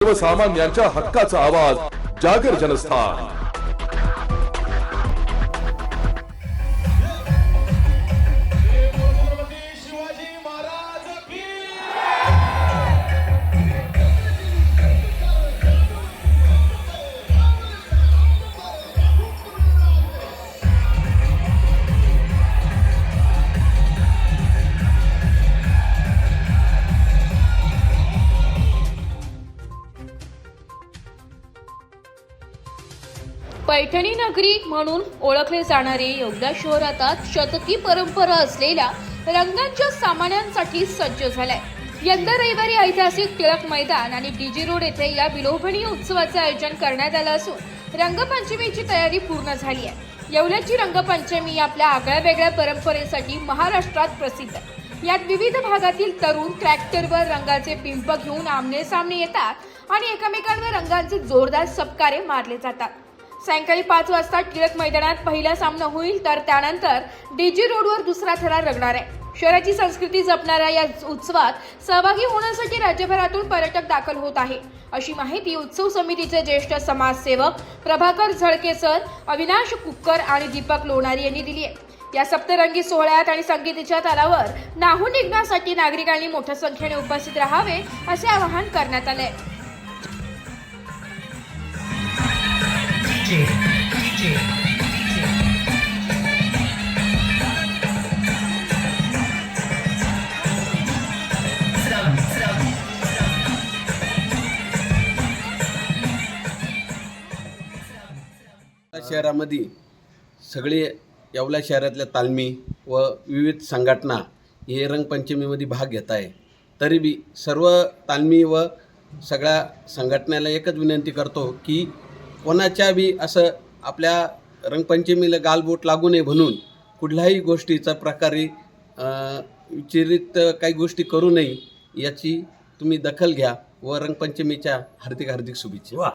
सर्वसामान्यांच्या हक्काचा आवाज जागर जनस्थान। पैठणी नगरी म्हणून ओळखले जाणारे येवला शहरात शतकी परंपरा असलेल्या रंगांच्या सामान्यांसाठी सज्ज झालाय। यंदा रविवारी ऐतिहासिक टिळक मैदान आणि डीजी रोड येथे या विलोभनीय उत्सवाचे आयोजन करण्यात आले असून रंगपंचमीची तयारी पूर्ण झाली आहे। येवल्याची रंगपंचमी आपल्या आगळ्यावेगळ्या परंपरेसाठी महाराष्ट्रात प्रसिद्ध आहे। यात विविध भागातील तरुण ट्रॅक्टरवर रंगाचे पिंप घेऊन आमने सामने येतात आणि एकमेकांवर रंगांचे जोरदार सबकारे मारले जातात। सायंकाळी 5 वाजता टिळक मैदानात पहिला सामना होईल, तर त्यानंतर डीजी रोडवर दुसरा थरार रंगणार आहे। शहराची संस्कृती जपणाऱ्या या उत्सवात सहभागी होण्यासाठी राज्यभरातून पर्यटक दाखल होत आहे, अशी माहिती उत्सव समितीचे ज्येष्ठ समाजसेवक प्रभाकर झळके सर, अविनाश कुक्कर आणि दीपक लोणारी यांनी दिली आहे। या सप्तरंगी सोहळ्यात आणि संगीताच्या तालावर न्हाऊन निघण्यासाठी नागरिकांनी मोठ्या संख्येने उपस्थित राहावे असे आवाहन करण्यात आले। शहरामध्ये सगळे येवला शहरातल्या तालमी व विविध संघटना हे रंगपंचमीमध्ये भाग घेत आहे। तरी बी सर्व तालमी व सगळ्या संघटनेला एकच विनंती करतो की कोणाच्या बी असं आपल्या रंगपंचमीला गालबोट लागू नये म्हणून कुठल्याही गोष्टीचा प्रकारे विचलित काही गोष्टी करू नये याची तुम्ही दखल घ्या व रंगपंचमीच्या हार्दिक शुभेच्छा।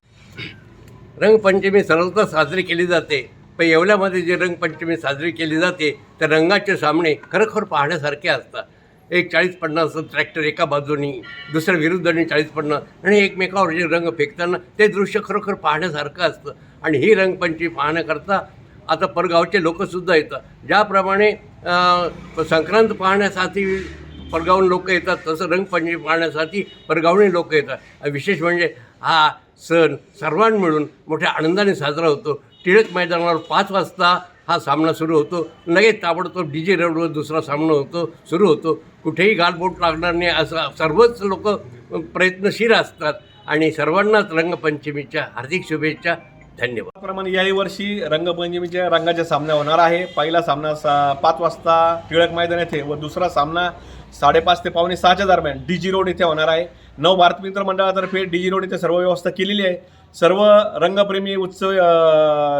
रंगपंचमी सर्वत्र साजरी केली जाते, पण येवल्यामध्ये जी रंगपंचमी साजरी केली जाते त्या रंगाचे सामने खरोखर पाहण्यासारखे असतात। एक 40-50 ट्रॅक्टर एका बाजूनी, दुसऱ्या विरुद्धने 40-50 आणि एकमेकावर जे रंग फेकताना ते दृश्य खरोखर पाहण्यासारखं असतं। आणि ही रंगपंचमी पाहण्याकरता आता परगावचे लोकसुद्धा येतात। ज्याप्रमाणे संक्रांत पाहण्यासाठी परगावून लोक येतात, तसं रंगपंचमी पाहण्यासाठी परगावणी लोक येतात। विशेष म्हणजे हा सण सर्वांना मिळून मोठ्या आनंदाने साजरा होतो। टिळक मैदानावर 5 वाजता हा सामना सुरू होतो, लगेच ताबडतोब डीजे रोडवर दुसरा सामना सुरू होतो। कुठेही गालबोट लागणार नाही असं सर्वच लोक प्रयत्नशील असतात आणि सर्वांनाच रंगपंचमीच्या हार्दिक शुभेच्छा। धन्यवाद। त्याप्रमाणे याही वर्षी रंगपंचमीच्या रंगाचा सामना होणार आहे। पहिला सामना 5 वाजता टिळक मैदान येथे व दुसरा सामना 5:30 ते 5:45 दरम्यान डीजी रोड येथे होणार आहे। नव भारत मित्र मंडळातर्फे डीजी रोड येथे सर्व व्यवस्था केलेली आहे। सर्व रंगप्रेमी उत्सव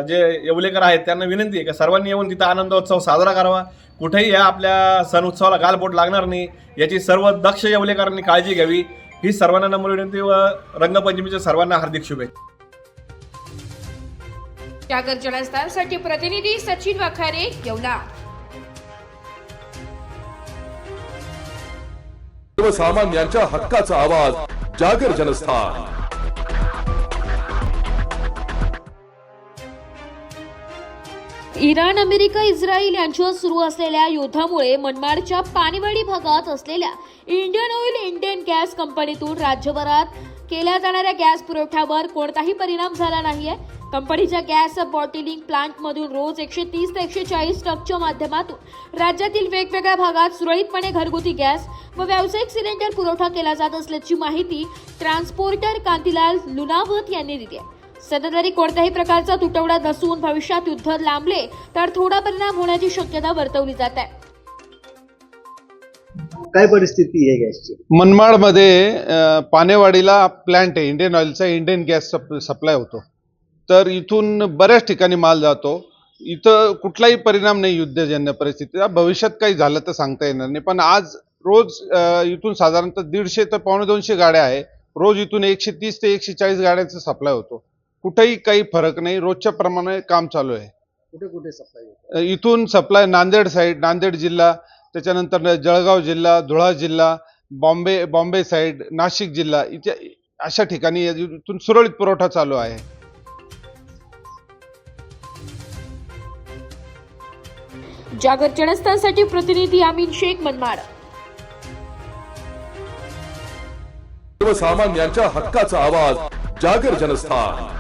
जे येवलेकर आहेत त्यांना विनंती आहे की सर्वांनी येऊन तिथं आनंदोत्सव साजरा करावा। कुठेही या आपल्या सण उत्सवाला गालबोट लागणार नाही याची सर्व दक्ष येवलेकरांनी काळजी घ्यावी ही सर्वांना नम्र विनंती व रंगपंचमीच्या सर्वांना हार्दिक शुभेच्छा। जागर जनस्थानसाठी प्रतिनिधी सचिन वाखारे, येवला। सर्वसामान्यांच्या हक्काचा आवाज जागर जनस्थान। इराण, अमेरिका, इस्रायल यांच्यात सुरू असलेल्या युद्धामुळे मनमाडच्या पाणीवाडी भागात असलेल्या इंडियन ऑइल इंडियन गॅस कंपनीतून राज्यभरात केल्या जाणाऱ्या गॅस पुरवठ्यावर कोणताही परिणाम झाला नाहीये। कंपनीच्या गॅस बॉटलिंग प्लांटमधून रोज 130 ते 140 ट्रकच्या माध्यमातून राज्यातील वेगवेगळ्या भागात सुरळीतपणे घरगुती गॅस व व्यावसायिक सिलेंडर पुरवठा केला जात असल्याची माहिती ट्रान्सपोर्टर कांतीलाल लुनावत यांनी दिली आहे। सध्या तरी कोणत्याही प्रकारचा तुटवडा नसून भविष्यात युद्ध लांबले तर थोडा परिणाम होण्याची शक्यता वर्तवली जात आहे। काय परिस्थिती आहे गॅसची? मनमाडमध्ये पानेवाडीला प्लांट आहे इंडियन ऑइलचा, इंडियन गॅस सप्लाय होतो, तर इथून बऱ्याच ठिकाणी माल जातो। इथं कुठलाही परिणाम नाही युद्धजन्य परिस्थितीचा। भविष्यात काही झालं तर सांगता येणार नाही, पण आज रोज इथून साधारणतः 150 ते 250 गाड्या आहे। रोज इथून 130 ते 140 गाड्यांचा सप्लाय होतो। कुठेही काही फरक नाही, रोजच्या प्रमाणे काम चालू आहे। कुठे कुठे सप्लाय? इथून सप्लाय नांदेड साईड, नांदेड जिल्हा, त्याच्यानंतर जळगाव जिल्हा, धुळा जिल्हा, बॉम्बे साईड, नाशिक जिल्हा, इथे अशा ठिकाणी इथून सुरळीत पुरवठा चालू आहे. जागर जनस्थानसाठी प्रतिनिधी अमीन शेख, मनमाड. सर्वसामान्यांच्या हक्काचा आवाज, जागर जनस्थान.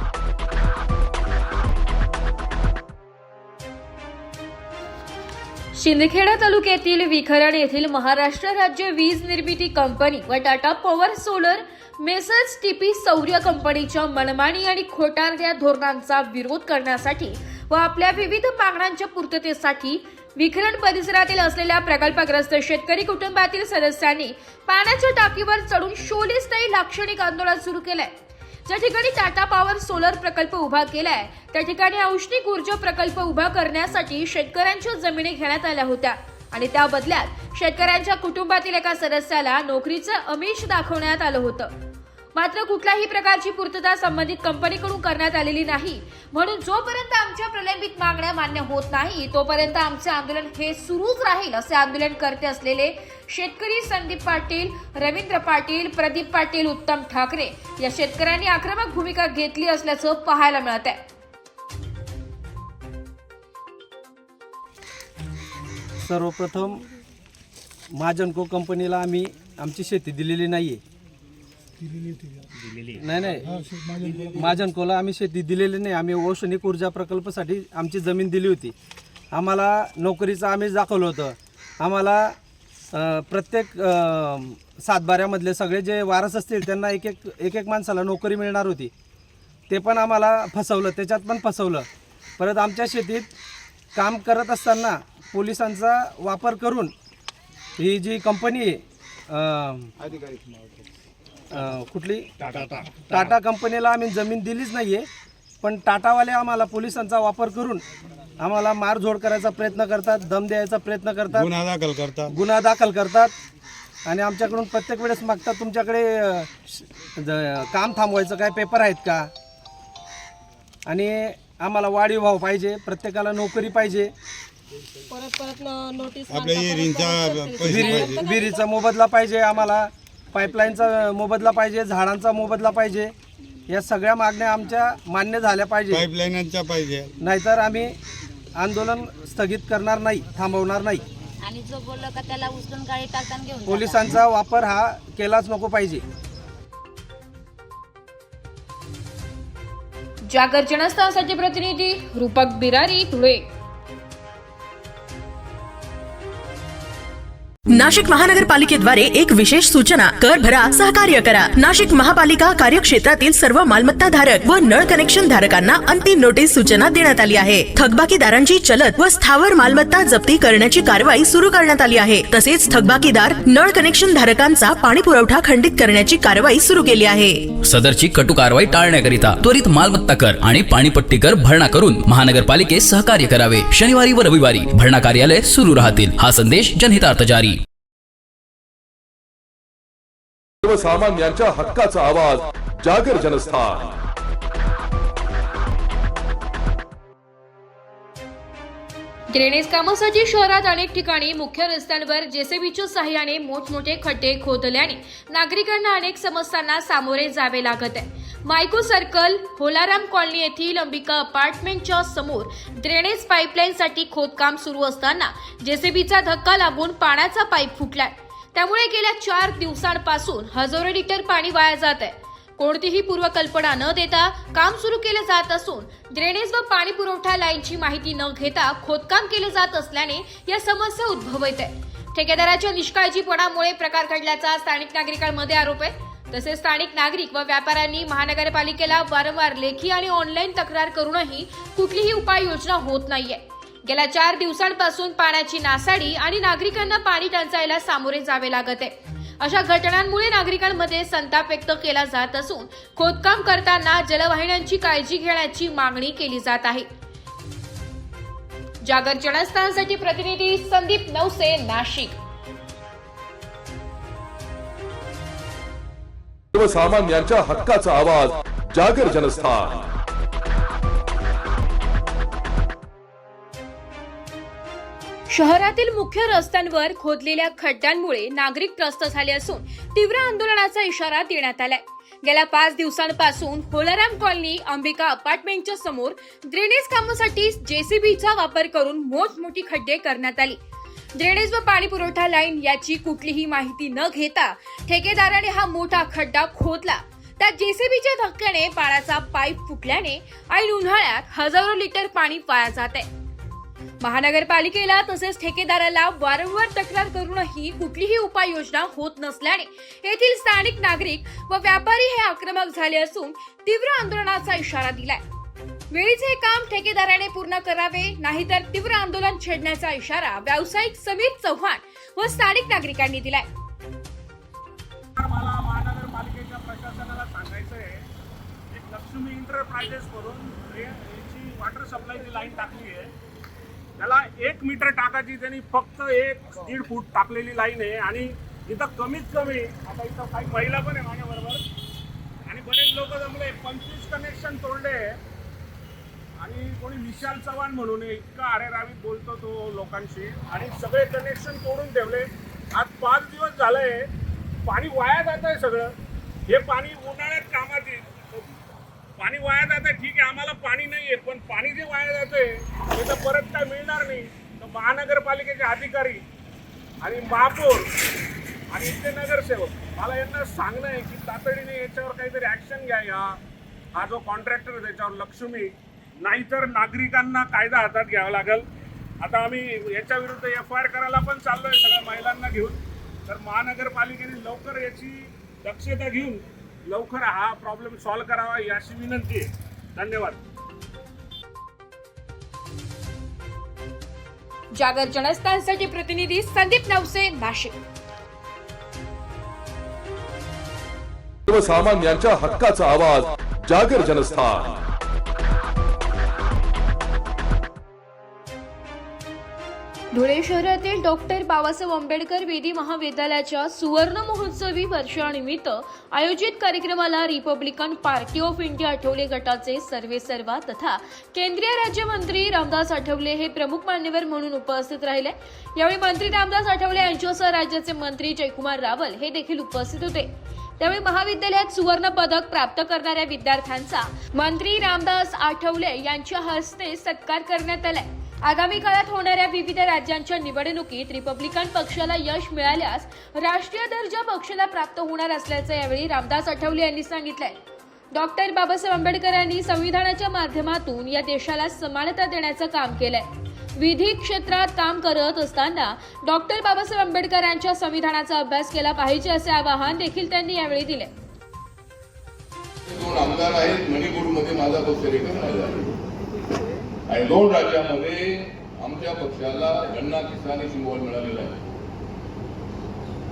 शिंदखेडा तालुक्यातील विखरण येथील महाराष्ट्र राज्य वीज निर्मिती कंपनी व Tata power solar messrs TP सौर्य कंपनीच्या मनमानी आणि खोटारड्या धोरणांचा विरोध करण्यासाठी व आपल्या विविध मागण्यांच्या पूर्ततेसाठी विखरण परिसरातील असलेल्या प्रकल्पग्रस्त शेतकरी कुटुंबातील सदस्यांनी पाण्याच्या टाकीवर चढून शोलेस्थायी लाक्षणिक आंदोलन सुरू केलंय. ज्या ठिकाणी टाटा पॉवर सोलर प्रकल्प उभा केलाय त्या ठिकाणी औष्णिक ऊर्जा प्रकल्प उभा करण्यासाठी शेतकऱ्यांच्या जमिनी घेण्यात आल्या होत्या आणि त्या बदल्यात शेतकऱ्यांच्या कुटुंबातील एका सदस्याला नोकरीचं आमिष दाखवण्यात आलं होतं. मात्र कुठल्याही प्रकारची पूर्तता संबंधित कंपनीकडून करण्यात आलेली नाही. म्हणून जोपर्यंत आमच्या प्रलंबित मागण्या मान्य होत नाही तोपर्यंत आमचे आंदोलन हे सुरूच राहील, असे आंदोलनकर्ते असलेले शेतकरी संदीप पाटील, रवींद्र पाटील, प्रदीप पाटील, उत्तम ठाकरे या शेतकऱ्यांनी आक्रमक भूमिका घेतली असल्याचं पाहायला मिळत आहे. सर्वप्रथम महाजनको कंपनीला आम्ही आमची शेती दिलेली नाहीये. नाही महाजनकोला आम्ही शेती दिलेली नाही. आम्ही औष्णिक ऊर्जा प्रकल्पासाठी आमची जमीन दिली होती. आम्हाला नोकरीचं आम्ही दाखवलं होतं. आम्हाला प्रत्येक सातबाऱ्यामधले सगळे जे वारस असतील त्यांना एक एक माणसाला नोकरी मिळणार होती. ते पण आम्हाला फसवलं, त्याच्यात पण फसवलं. परत आमच्या शेतीत काम करत असताना पोलिसांचा वापर करून ही जी कंपनी आहे कुठली टाटा कंपनीला आम्ही जमीन दिलीच नाही आहे. पण टाटावाले आम्हाला पोलिसांचा वापर करून आम्हाला मारझोड करायचा प्रयत्न करतात, दम द्यायचा प्रयत्न करतात, गुन्हा दाखल करतात आणि आमच्याकडून प्रत्येक वेळेस मागतात तुमच्याकडे काम थांबवायचं काय पेपर आहेत का, आणि आम्हाला वाढीव भाव पाहिजे, प्रत्येकाला नोकरी पाहिजे, परत नोटीस विहिरीचा मोबदला पाहिजे, आम्हाला पाईपलाईनचा मोबदला पाहिजे, झाडांचा मोबदला पाहिजे. या सगळ्या मागण्या आमच्या मान्य झाल्या पाहिजे. नाहीतर आम्ही आंदोलन स्थगित करणार नाही, थांबवणार नाही. आणि जो बोलला का त्याला उचलून गाडी टाकताना घेऊन पोलिसांचा वापर हा केलाच नको पाहिजे. जागर जनस्थानसाठी प्रतिनिधी रूपक बिरारी, धुळे. नाशिक महानगरपालिकेद्वारे एक विशेष सूचना. कर भरा, सहकार्य करा. नाशिक महापालिका कार्यक्षेत्रातील सर्व मालमत्ता धारक व नळ कनेक्शन धारकांना अंतिम नोटीस सूचना देण्यात आली आहे. थकबाकीदारांची चलत व स्थावर मालमत्ता जप्ती करण्याची कारवाई सुरू करण्यात आली आहे. तसेच थकबाकीदार नळ कनेक्शन धारकांचा पाणी पुरवठा खंडित करण्याची कारवाई सुरू केली आहे. सदरची कटू कारवाई टाळण्याकरिता त्वरित मालमत्ता कर आणि पाणीपट्टी कर भरणा करून महानगरपालिकेस सहकार्य करावे. शनिवारी व रविवारी भरणा कार्यालय सुरू राहतील. हा संदेश जनहितार्थ जारी. सर्वसामान्यांच्या हक्काचा आवाज, जागर जनस्थान. ड्रेनेज कामासाठी शहरात अनेक ठिकाणी मुख्य रस्त्यांवर जेसीबीच्या सहाय्याने मोठमोठे खड्डे खोदल्याने नागरिकांना अनेक समस्यांना सामोरे जावे लागत आहे. मायको सर्कल, होलाराम कॉलनी येथील अंबिका अपार्टमेंटच्या समोर ड्रेनेज पाईपलाईनसाठी खोदकाम सुरू असताना जेसीबीचा धक्का लागून पाण्याचा पाईप फुटलाय. त्यामुळे गेल्या 4 दिवसांपासून हजारो लिटर पाणी वाया जात आहे. कोणतीही पूर्वकल्पना न देता काम सुरू केले जात असून ड्रेनेज व पाणी पुरवठा लाईनची माहिती न घेता खोदकाम केले जात असल्याने या समस्या उद्भवत आहे. ठेकेदाराच्या निष्काळजीपणामुळे प्रकार घडल्याचा स्थानिक नागरिकांमध्ये आरोप आहे. तसेच स्थानिक नागरिक व व्यापाऱ्यांनी महानगरपालिकेला वारंवार लेखी आणि ऑनलाईन तक्रार करूनही कुठलीही उपाययोजना होत नाहीये. गेल्या 4 दिवसांपासून पाण्याची नासाडी आणि नागरिकांना पाणी टंचाईला सामोरे जावे लागत आहे. अशा घटनांमुळे नागरिकांमध्ये संताप व्यक्त केला जात असून खोदकाम करताना जलवाहिन्यांची काळजी घेण्याची मागणी केली जात आहे. जागर जनस्थानसाठी प्रतिनिधी संदीप नवसे, नाशिक. सर्वसामान्यांच्या हक्काचा आवाज, जागर जनस्थान. शहरातील मुख्य रस्त्यांवर खोदलेल्या खड्ड्यांमुळे नागरिक त्रस्त झाले असून तीव्र आंदोलनाचा इशारा देण्यात आलाय. गेल्या 5 दिवसांपासून होलाराम कॉलनी अंबिका अपार्टमेंटच्या समोर ड्रेनेज कामासाठी जेसीबीचा वापर करून मोठमोठी खड्डे करण्यात आली. ड्रेनेज व पाणी पुरवठा लाईन याची कुठलीही माहिती न घेता ठेकेदाराने हा मोठा खड्डा खोदला. त्या जेसीबीच्या धक्क्याने पाण्याचा पाईप फुटल्याने ऐन उन्हाळ्यात हजारो लिटर पाणी वाया जात आहे. महानगरपालिकेला तसेच ठेकेदाराला वारंवार तक्रार करूनही कुठलीही उपाययोजना होत नसल्याने येथील स्थानिक नागरिक व व्यापारी हे आक्रमक झाले असून तीव्र आंदोलनाचा इशारा दिलाय. वेळीच हे काम ठेकेदाराने पूर्ण करावे, नाहीतर तीव्र आंदोलन छेडण्याचा इशारा व्यावसायिक समीर चव्हाण व स्थानिक नागरिकांनी दिलाय. मला महानगरपालिकेच्या प्रशासनाला सांगायचं आहे, एक लक्ष्मी इंटरप्राइजेस करून याची वॉटर सप्लायची लाईन टाकली आहे. त्याला 1 मीटर टाकायची, त्यांनी फक्त 1-1.5 फूट टाकलेली लाईन आहे. आणि इथं कमीत कमी, आता इथं काही महिला पण आहे माझ्याबरोबर आणि बरेच लोक जमले, 25 कनेक्शन तोडले. आणि कोणी विशाल चव्हाण म्हणून इतका अरेरावीत बोलतो तो लोकांशी, आणि सगळे कनेक्शन तोडून ठेवले. आज 5 दिवस झाले पाणी वाया जात आहे. सगळं हे पाणी उन्हाळ्यात कामात येईल. पाणी वाया जात आहे, ठीक आहे, आम्हाला पाणी नाही आहे, पण पाणी जे वाया जातंय ते तर परत काय मिळणार नाही. तर महानगरपालिकेचे अधिकारी आणि महापौर आणि इथले नगरसेवक, मला यांना सांगणं आहे की तातडीने याच्यावर काहीतरी ॲक्शन घ्या. हा जो कॉन्ट्रॅक्टर आहे त्याच्यावर लक्ष्मी, नाहीतर नागरिकांना कायदा हातात घ्यावा लागेल. आता आम्ही याच्या विरुद्ध FIR करायला पण चाललो आहे सगळ्या महिलांना घेऊन. तर महानगरपालिकेने लवकर याची दक्षता घेऊन लवकर हा प्रॉब्लेम सॉल्व्ह करावा याची विनंती आहे. धन्यवाद. जागर जनस्थानसाठी प्रतिनिधी संदीप नवसे, नाशिक. सर्वसामान्यांच्या हक्काचा आवाज, जागर जनस्थान. धुळे शहरातील डॉक्टर बाबासाहेब आंबेडकर वेदी महाविद्यालयाच्या सुवर्ण महोत्सवी वर्षानिमित्त आयोजित कार्यक्रमाला Republican party of India Athawale गटाचे सर्वेसर्वा तथा केंद्रीय राज्यमंत्री रामदास आठवले हे प्रमुख मान्यवर म्हणून उपस्थित राहिले. यावेळी मंत्री रामदास आठवले यांच्यासह राज्याचे मंत्री जयकुमार रावल हे देखील उपस्थित होते. त्यावेळी महाविद्यालयात सुवर्ण पदक प्राप्त करणाऱ्या विद्यार्थ्यांचा मंत्री रामदास आठवले यांच्या हस्ते सत्कार करण्यात आलाय. आगामी काळात होणाऱ्या विविध राज्यांच्या निवडणुकीत रिपब्लिकन पक्षाला यश मिळाल्यास राष्ट्रीय दर्जा पक्षाला प्राप्त होणार असल्याचं यावेळी रामदास आठवले यांनी सांगितलंय. डॉक्टर बाबासाहेब आंबेडकरांनी संविधानाच्या माध्यमातून या देशाला समानता देण्याचं काम केलंय. विधी क्षेत्रात काम करत असताना डॉक्टर बाबासाहेब आंबेडकरांच्या संविधानाचा अभ्यास केला पाहिजे असे आवाहन देखील त्यांनी यावेळी दिले. 2 आमदार आहेत मणिपूरमध्ये, माझा पक्ष रिकामा आहे आणि 2 राज्यामध्ये आमच्या पक्षाला गन्ना किसानी सिंबॉल मिळालेला आहे.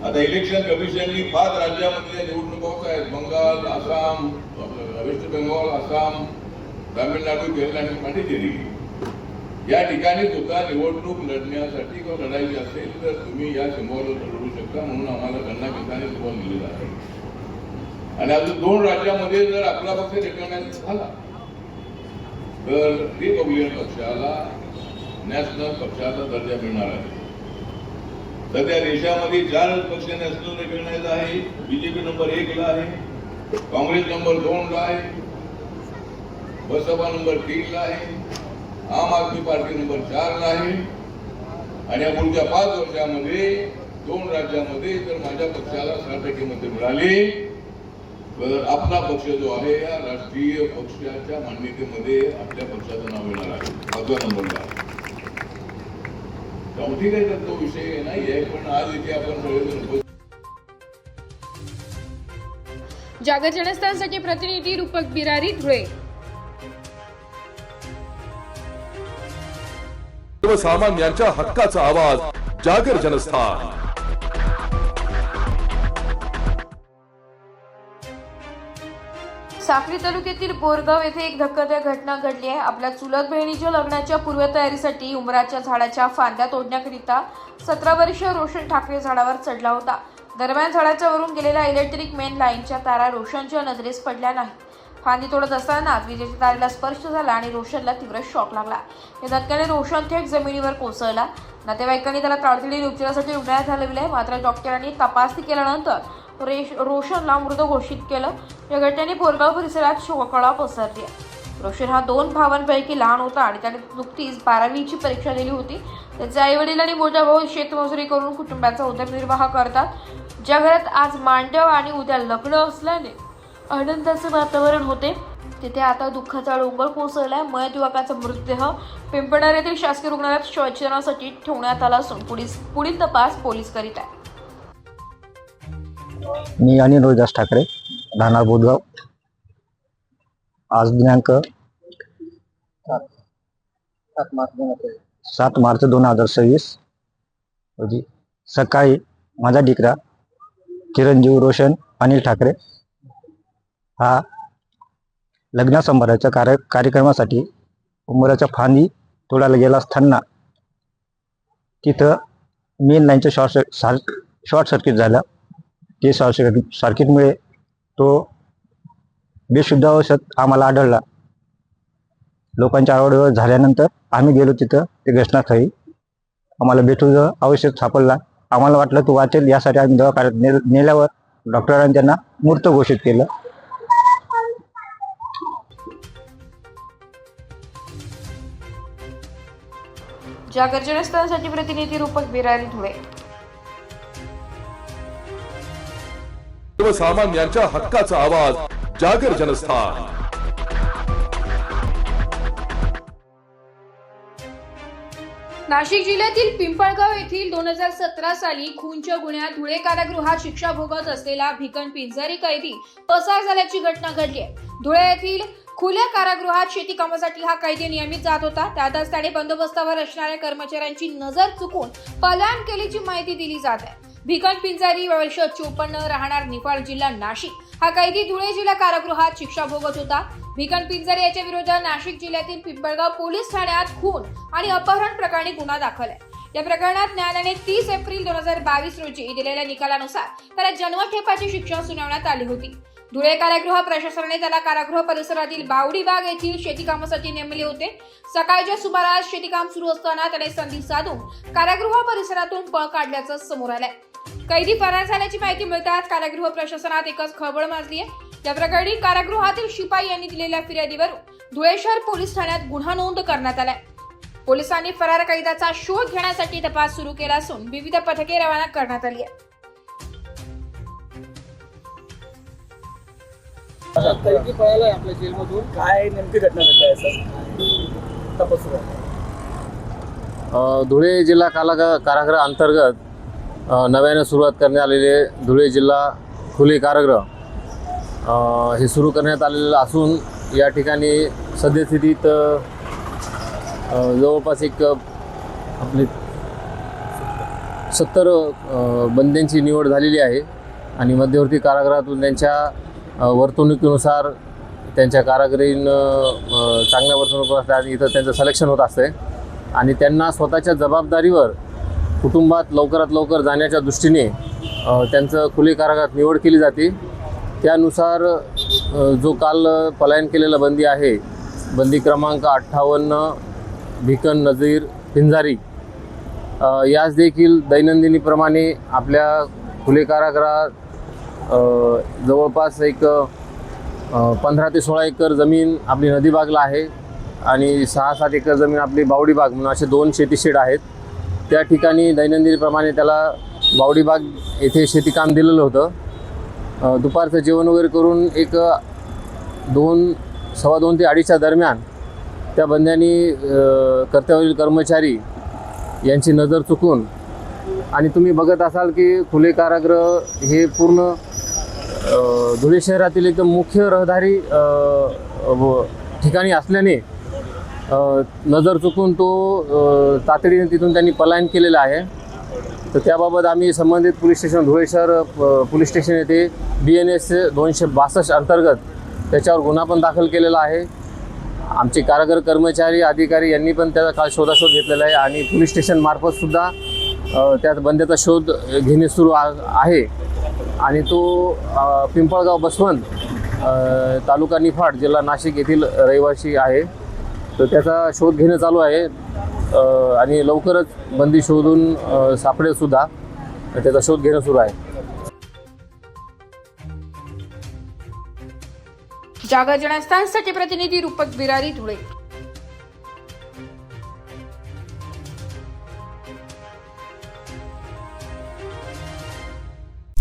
आता इलेक्शन कमिशननी 5 राज्यामध्ये निवडणुका होत आहेत, बंगाल, आसाम, वेस्ट बेंगॉल, आसाम, तामिळनाडू, केरळ आणि पांडिचेरी. या ठिकाणी सुद्धा निवडणूक लढण्यासाठी किंवा लढायची असेल तर तुम्ही या सिंबॉलवर लढू शकता, म्हणून आम्हाला गन्ना किसानी सिंबॉल दिलेला आहे. आणि अजून 2 राज्यामध्ये जर आपला पक्ष रिकग्नाइज झाला तर रिपब्लिकन पक्षाला नॅशनल पक्षाचा दर्जा मिळणार आहे. सध्या देशामध्ये 4 पक्ष नॅशनल रिकग्नाइज आहे. बीजेपी नंबर 1 ला आहे, काँग्रेस नंबर 2 ला आहे, बसपा नंबर 3 ला आहे, आम आदमी पार्टी नंबर 4 ला आहे. आणि या पुढच्या 5 वर्षामध्ये 2 राज्यामध्ये जर माझ्या पक्षाला 60% मते मिळाली तर आपला पक्ष जो आहे या राष्ट्रीय पक्षाच्या मान्यतेमध्ये आपल्या पक्षाचं नाव येणार आहे, 5व्या नंबरला. ठीक आहे, तर तो विषय नाही आहे, पण आज इथे आपण सगळेजण. जागर जनस्थानसाठी प्रतिनिधी रूपक बिरारी, धुळे. सर्वसामान्यांच्या हक्काचा आवाज, जागर जनस्थान. साक्री तालुक्यातील बोरगाव येथे एक धक्कादायक घटना घडली आहे. आपल्या चुलत बहिणीच्या लग्नाच्या पूर्वतयारीसाठी उंबराच्या झाडाच्या फांद्या तोडण्याकरिता 17 वर्षीय रोशन ठाकरे झाडावर चढला होता. दरम्यान झाडाच्या वरून गेलेल्या इलेक्ट्रिक मेन लाईनच्या तारा रोशनच्या नजरेस पडल्या नाही. फांदी तोडत असतानाच विजेच्या तारेला स्पर्श झाला आणि रोशनला तीव्र शॉक लागला. या धक्क्याने रोशन थेट जमिनीवर कोसळला. नातेवाईकांनी त्याला तातडीने उपचारासाठी रुग्णालयात हलविले, मात्र डॉक्टरांनी तपासणी केल्यानंतर रोशनला मृत घोषित केलं. या घटनेने पोरगाव परिसरात शोककळा पसरली आहे. रोशन हा 2 भावांपैकी लहान होता आणि त्याने नुकतीच 12वीची परीक्षा दिली होती. त्याचे आईवडील आणि मोठा भाऊ शेतमजुरी करून कुटुंबाचा उदरनिर्वाह करतात. ज्या घरात आज मांडव आणि उद्या लग्न असल्याने आनंदाचे वातावरण होते, तिथे आता दुःखाचा डोंगर कोसळलाय. मयत युवकाचा मृतदेह पिंपळनेर येथील शासकीय रुग्णालयात शवविच्छेदनासाठी ठेवण्यात आला असून पुढील तपास पोलीस करीत आहेत. मी अनिल रोहिदास ठाकरे, राहणार बोधगाव. आज दिनांक 7 मार्च 2026 रोजी सकाळी माझा दीकरा चिरंजीव रोशन अनिल ठाकरे हा लग्न समारंभाच्या कार्यक्रमासाठी उंबराच्या फांदी तोडायला गेला असताना तिथं मेन लाईनचं शॉर्ट सर्किट झालं. ते सर्किटमुळे तो बेशुद्ध अवस्थेत आम्हाला आढळला. लोकांच्या आवडीवर झाल्यानंतर आम्ही गेलो तिथं ते घटनास्थळी. आम्हाला बेशुद्ध अवस्थेत सापडला. आम्हाला वाटलं तो वाचेल यासाठी आम्ही दवाखान्यात नेल्यावर डॉक्टरांनी त्यांना मृत घोषित केलं. जागर जनस्थानसाठी प्रतिनिधी रूपक बिरारी धुळे. सर्वसामान्यांच्या हक्काचा आवाज जागर जनस्थान. नाशिक जिल्ह्यातील पिंपळगाव येथील 2017 साली खूनच्या गुन्ह्यात धुळे कारागृहात शिक्षा भोगत असलेला भिकन पिंजारी कैदी पसार झाल्याची घटना घडली आहे. धुळे येथील खुल्या कारागृहात शेती कामासाठी हा कैदी नियमित जात होता. त्यातच त्याने बंदोबस्तावर असणाऱ्या कर्मचाऱ्यांची नजर चुकून पलायन केल्याची माहिती दिली जात आहे. भिकन पिंजारी वर्ष 54, राहणार निफाड जिल्हा नाशिक, हा कैदी धुळे जिल्हा कारागृहात शिक्षा भोगत होता. भिकन पिंजारी याच्या विरोधात नाशिक जिल्ह्यातील पिंपळगाव पोलीस ठाण्यात खून आणि अपहरण प्रकरणी गुन्हा दाखल आहे. या प्रकरणात न्यायालयाने 30 एप्रिल 2022 रोजी दिलेल्या निकालानुसार त्याला जन्मठेपाची शिक्षा सुनावण्यात आली होती. धुळे कारागृह प्रशासनाने त्याला कारागृह परिसरातील बावडी बाग येथील शेती कामासाठी नेमले होते. सकाळच्या सुमारास शेतीकाम सुरू असताना त्याने संधी साधून कारागृह परिसरातून पळ काढल्याचं समोर आलंय. कैदी फरार झाल्याची माहिती मिळताच कारागृह प्रशासनात एकच खळबळ माजली आहे. या प्रकरणी कारागृहातील शिपाई यांनी दिलेल्या फिर्यादीवरून धुळे शहर पोलीस ठाण्यात गुन्हा नोंद करण्यात आलाय. पोलिसांनी फरार कैद्याचा शोध घेण्यासाठी तपास सुरू केला असून विविध पथके रवाना करण्यात आली आहेत. कैदी पळाला आपल्या जेलमधून, काय नेमकी घटना घडली आहे सर? तपास सुरू आहे. धुळे जिल्हा कारागृह अंतर्गत नव्याने सुरुवात करण्यात आलेले धुळे जिल्हा खुले कारागृह हे सुरू करण्यात आलेलं असून या ठिकाणी सद्यस्थितीत जवळपास एक आपली 70 बंद्यांची निवड झालेली आहे आणि मध्यवर्ती कारागृहातून त्यांच्या वर्तणुकीनुसार त्यांच्या कारागिरीन चांगल्या वर्तणूक असतात, इथं त्यांचं सिलेक्शन होत असते आणि त्यांना स्वतःच्या जबाबदारीवर कुटुंबात लवकरात लवकर जाण्याच्या दृष्टीने त्यांचं खुले कारागृहात निवड केली जाते. त्यानुसार जो काल पलायन केलेला बंदी आहे, बंदी क्रमांक 58 भिकन नजीर पिंजारी, यास देखील दैनंदिनीप्रमाणे आपल्या खुले कारागृहात जवळपास एक 15 ते 16 एकर जमीन आपली नदीबागला आहे आणि 6-7 एकर जमीन आपली बावडीबाग म्हणून असे 2 शेतीशेड आहेत. त्या ठिकाणी दैनंदिनीप्रमाणे त्याला बावडीबाग येथे शेतीकाम दिलेलं होतं. दुपारचं जेवण वगैरे करून एक 2:15 ते 2:30च्या दरम्यान त्या बंद्यांनी कर्तव्यावरील कर्मचारी यांची नजर चुकून, आणि तुम्ही बघत असाल की खुले कारागृह हे पूर्ण धुळे शहरातील एकदम मुख्य रहदारी ठिकाणी असल्याने नजर चुकून तो तातडीने तिथून त्यांनी पलायन केलेलं आहे. तर त्याबाबत आम्ही संबंधित पोलीस स्टेशन धुळे शहर पोलीस स्टेशन येथे BNS 262 अंतर्गत त्याच्यावर गुन्हा पण दाखल केलेला आहे. आमचे कारागृह कर्मचारी अधिकारी यांनी पण त्याचा काल शोधाशोध घेतलेला आहे आणि पोलीस स्टेशनमार्फत सुद्धा त्या बंद्याचा शोध घेणे सुरू आहे आणि तो पिंपळगाव बसवंत तालुका निफाड जिल्हा नाशिक येथील रहिवासी आहे. तर त्याचा शोध घेणं चालू आहे आणि लवकरच बंदी शोधून सापडेल सुद्धा त्याचा शोध घेणं सुरू आहे. जागर जनस्थानसाठी प्रतिनिधी रूपक बिरारी, धुळे.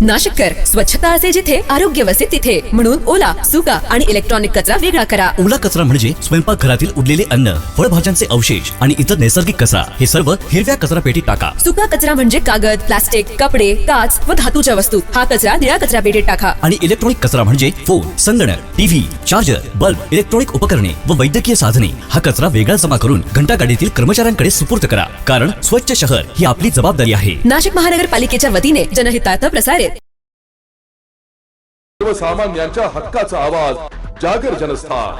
नाशिककर, स्वच्छता असे जिथे आरोग्य वसे तिथे, म्हणून ओला, सुका आणि इलेक्ट्रॉनिक कचरा वेगळा करा. ओला कचरा म्हणजे स्वयंपाकघरातील उरलेले अन्न, फळभाज्यांचे अवशेष आणि इतर नैसर्गिक कचरा. हे सर्व हिरव्या कचरा पेटीत टाका. सुका कचरा म्हणजे कागद, प्लास्टिक, कपडे, काच व धातूच्या वस्तू. हा कचरा निळ्या कचरा पेटीत टाका. आणि इलेक्ट्रॉनिक कचरा म्हणजे फोन, संगणक, टीव्ही, चार्जर, बल्ब, इलेक्ट्रॉनिक उपकरणे व वैद्यकीय साधने. हा कचरा वेगळा जमा करून घंटागाडीतील कर्मचाऱ्यांकडे सुपूर्त करा, कारण स्वच्छ शहर ही आपली जबाबदारी आहे. नाशिक महानगरपालिकेच्या वतीने जनहितार्थ प्रसारित. सर्वसामान्यांच्या हक्काचा आवाज, जागर जनस्थान.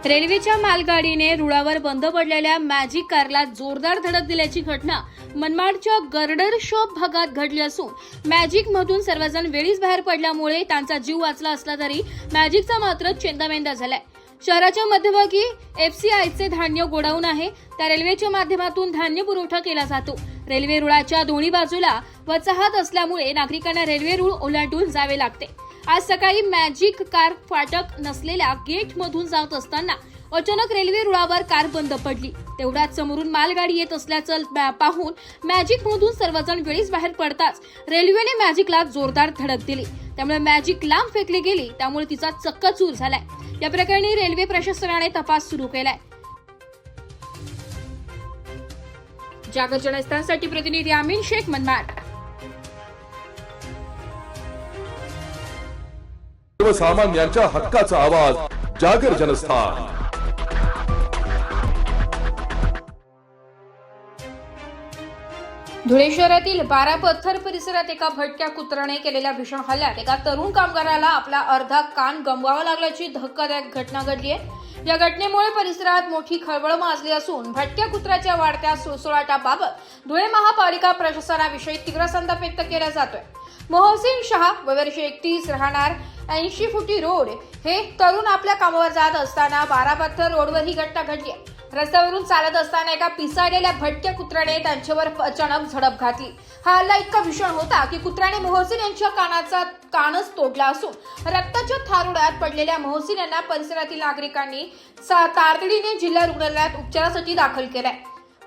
रेल्वेच्या मालगाडीने रुळावर बंद पडलेल्या मॅजिक कारला जोरदार धडक दिल्याची घटना मनमाडच्या गर्डर शॉप भागात घडली असून मॅजिकमधून सर्वजण वेळीच बाहेर पडल्यामुळे त्यांचा जीव वाचला असला तरी मॅजिकचा मात्र चेंदामेंदा झालाय. शहराच्या मध्यभागी FCIचे धान्य गोडाऊन आहे. त्या रेल्वेच्या माध्यमातून धान्य पुरवठा केला जातो. रेल्वे रुळाच्या दोन्ही बाजूला वसाहत असल्यामुळे नागरिकांना रेल्वे रुळ ओलांडून जावे लागते. आज सकाळी मॅजिक कार फाटक नसलेल्या गेट मधून जात असताना अचानक रेल्वे रुळावर कार बंद पडली. तेवढ्यात समोरून मालगाडी येत असल्याचं पाहून मॅजिक मधून सर्वजण वेळीच बाहेर पडताच रेल्वेने मॅजिकला जोरदार धडक दिली. त्यामुळे मॅजिक लांब फेकली गेली. त्यामुळे तिचा चक्काचूर झालाय. या प्रकरणी रेल्वे प्रशासनाने तपास सुरू केलाय. जागर जनस्थानसाठी प्रतिनिधी अमीन शेख, मनमाड. सर्वसामान्यांच्या हक्काचा आवाज, जागर जनस्थान. धुळे शहरातील 12 पत्थर परिसरात एका भटक्या कुत्र्याने केलेल्या भीषण हल्ल्यात एका तरुण कामगाराला आपला अर्धा कान गमवावा लागल्याची धक्कादायक घटना घडली आहे. या घटनेमुळे परिसरात मोठी खळबळ माजली असून भटक्या कुत्र्याच्या वाढत्या सुळसुळाटाबाबत धुळे महापालिका प्रशासनाविषयी तीव्र संताप व्यक्त केला जातोय. मोहसिन शहा, वर्ष 31, राहणार 80 फुटी रोड, हे तरुण आपल्या कामावर जात असताना 12 पत्थर रोडवर ही घटना घडली आहे. रस्त्यावरून चालत असताना एका पिसाळलेल्या भटक्या कुत्र्याने त्यांच्यावर अचानक झडप घातली. हा हल्ला इतका भीषण होता की कुत्र्याने मोहसिन यांच्या कानच तोडला असून रक्ताच्या थारोड्यात पडलेल्या मोहसिन यांना परिसरातील नागरिकांनी तातडीने जिल्हा रुग्णालयात उपचारासाठी दाखल केलाय.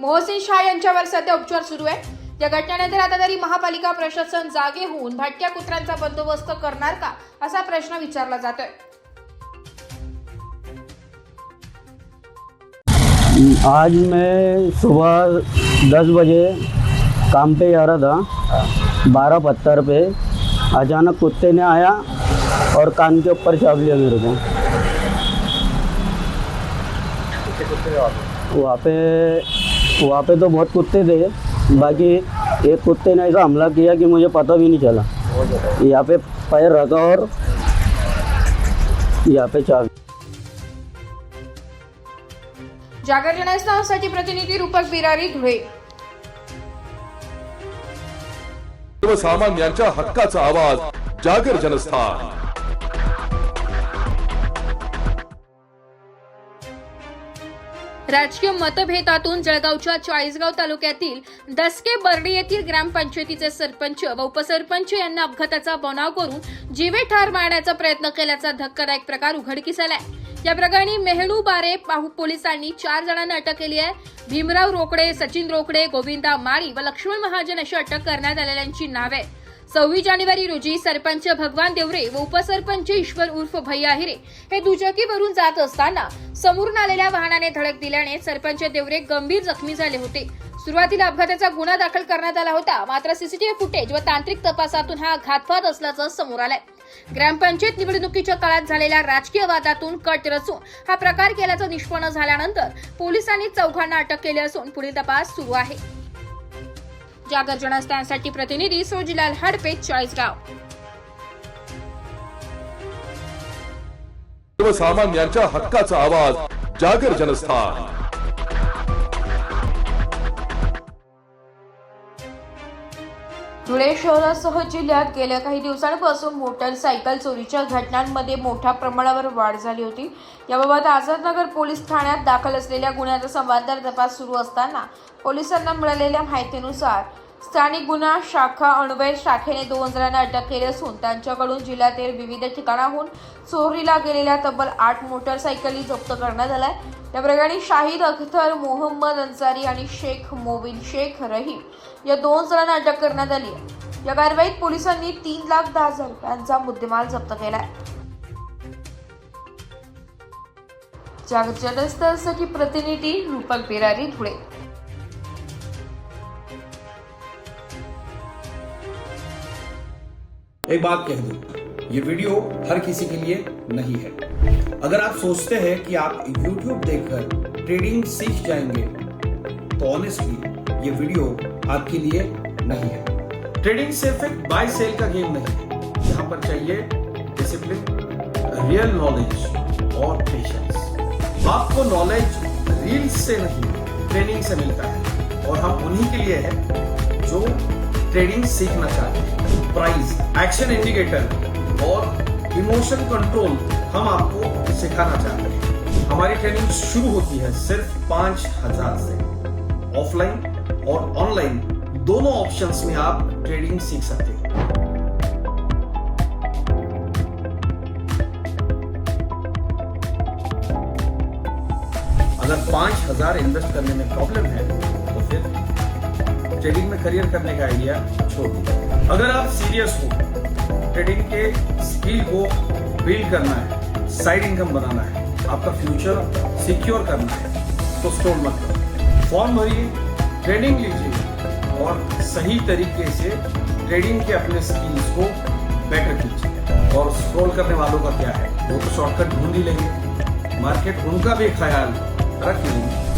मोहसिन शाह यांच्यावर सध्या उपचार सुरू आहे. या घटनेनंतर आता तरी महापालिका प्रशासन जागे होऊन भटक्या कुत्र्यांचा बंदोबस्त करणार का, असा प्रश्न विचारला जातोय. आज मैं सुबह 10 बजे काम पे जा रहा था. 12 पत्थर पे अचानक कुत्ते ने आया और कान के ऊपर चाप लिया मेरे को. वहाँ पे तो बहुत कुत्ते थे. बाकी एक कुत्ते ने ऐसा हमला किया कि मुझे पता भी नहीं चला. यहाँ पे पैर रखा और यहाँ पे चाप. जागर जनस्थानसाठी प्रतिनिधी रूपक बिरारी, धुळे. सर्वसामान्यांच्या हक्काचा आवाज, जागर जनस्थान. राजकीय मतभेदातून जळगावच्या चाळीसगाव तालुक्यातील दसके बर्डी येथील ग्रामपंचायतीचे सरपंच व उपसरपंच यांना अपघाताचा बनाव करून जीवे ठार मारण्याचा प्रयत्न केल्याचा धक्कादायक प्रकार उघडकीस आलाय. या प्रकरणी मेहणू बारे पोलिसांनी 4 जणांना अटक केली आहे. भीमराव रोकडे, सचिन रोकडे, गोविंदा माळी व लक्ष्मण महाजन अशी अटक करण्यात आलेल्यांची नावे. 26 जानेवारी रोजी सरपंच भगवान देवरे व उपसरपंच ईश्वर उर्फ भैया हिरे हे दुचाकीवरून जात असताना समोरून आलेल्या वाहनाने धडक दिल्याने सरपंच देवरे गंभीर जखमी झाले होते. सुरुवातीला अपघाताचा गुन्हा दाखल करण्यात आला होता. मात्र सीसीटीव्ही फुटेज व तांत्रिक तपासातून हा घातपात असल्याचं समोर आलंय. ग्रामपंचायत निवडणुकीच्या काळात झालेल्या राजकीय वादातून कट रचून हा प्रकार केल्याचं निष्पन्न झाल्यानंतर पोलिसांनी 4 अटक केली असून पुढील तपास सुरू आहे. जागर जनस्थानसाठी प्रतिनिधी सोजीलाल हडपे, चाळीसगाव. सर्वसामान्यांच्या हक्काचा आवाज, जागर जनस्थान. धुळे शहरासह जिल्ह्यात गेल्या काही दिवसांपासून मोटारसायकल चोरीच्या घटनांमध्ये मोठ्या प्रमाणावर वाढ झाली होती. याबाबत आझादनगर पोलीस ठाण्यात दाखल असलेल्या गुन्ह्याचा संवादार तपास सुरू असताना पोलिसांना मिळालेल्या माहितीनुसार स्थानिक गुन्हा शाखा अन्वय शाखेने 2 जणांना अटक केली असून त्यांच्याकडून जिल्ह्यातील विविध ठिकाणाहून चोरीला गेलेल्या तब्बल 8 मोटरसायकली जप्त करण्यात आल्या. या प्रकरणी शाहिद अख्तर, मोहम्मद अन्सारी आणि शेख मोबिन शेख रहीम या 2 जणांना अटक करण्यात आली आहे. या कारवाईत पोलिसांनी 3,10,000 रुपयांचा मुद्देमाल जप्त केलाय. जागर जनस्थळसाठी प्रतिनिधी रूपक बिरारी, धुळे. एक बात कह दूं, ये वीडियो हर किसी के लिए नहीं है. अगर आप सोचते हैं कि आप YouTube देखकर ट्रेडिंग सीख जाएंगे, तो ऑनेस्टली ये वीडियो आपके लिए नहीं है. ट्रेडिंग सिर्फ एक बाय सेल का गेम नहीं है. यहाँ पर चाहिए डिसिप्लिन, रियल नॉलेज और पेशेंस. आपको नॉलेज रील्स से नहीं, ट्रेनिंग से मिलता है और हम उन्हीं के लिए हैं जो ट्रेडिंग सीखना चाहते हैं. प्राइस, एक्शन इंडिकेटर और इमोशन कंट्रोल हम आपको सिखाना चाहते हैं. हमारी ट्रेनिंग शुरू होती है सिर्फ 5,000 से. ऑफलाइन और ऑनलाइन दोनों ऑप्शंस में आप ट्रेडिंग सीख सकते हैं. अगर 5,000 इन्वेस्ट करने में प्रॉब्लम है तो फिर ट्रेडिंग में करियर करने का आइडिया छोड़ दीजिए. अगर आप सीरियस हो, ट्रेडिंग के स्किल को बिल्ड करना है, साइड इनकम बनाना है, आपका फ्यूचर सिक्योर करना है, तो स्टॉल मत करो. फॉर्म भरिए, ट्रेनिंग लीजिए और सही तरीके से ट्रेडिंग के अपने स्किल्स को बेटर कीजिए. और स्क्रॉल करने वालों का क्या है, वो तो शॉर्टकट ढूंढ ही लेंगे. मार्केट उनका भी ख्याल रख लेंगे.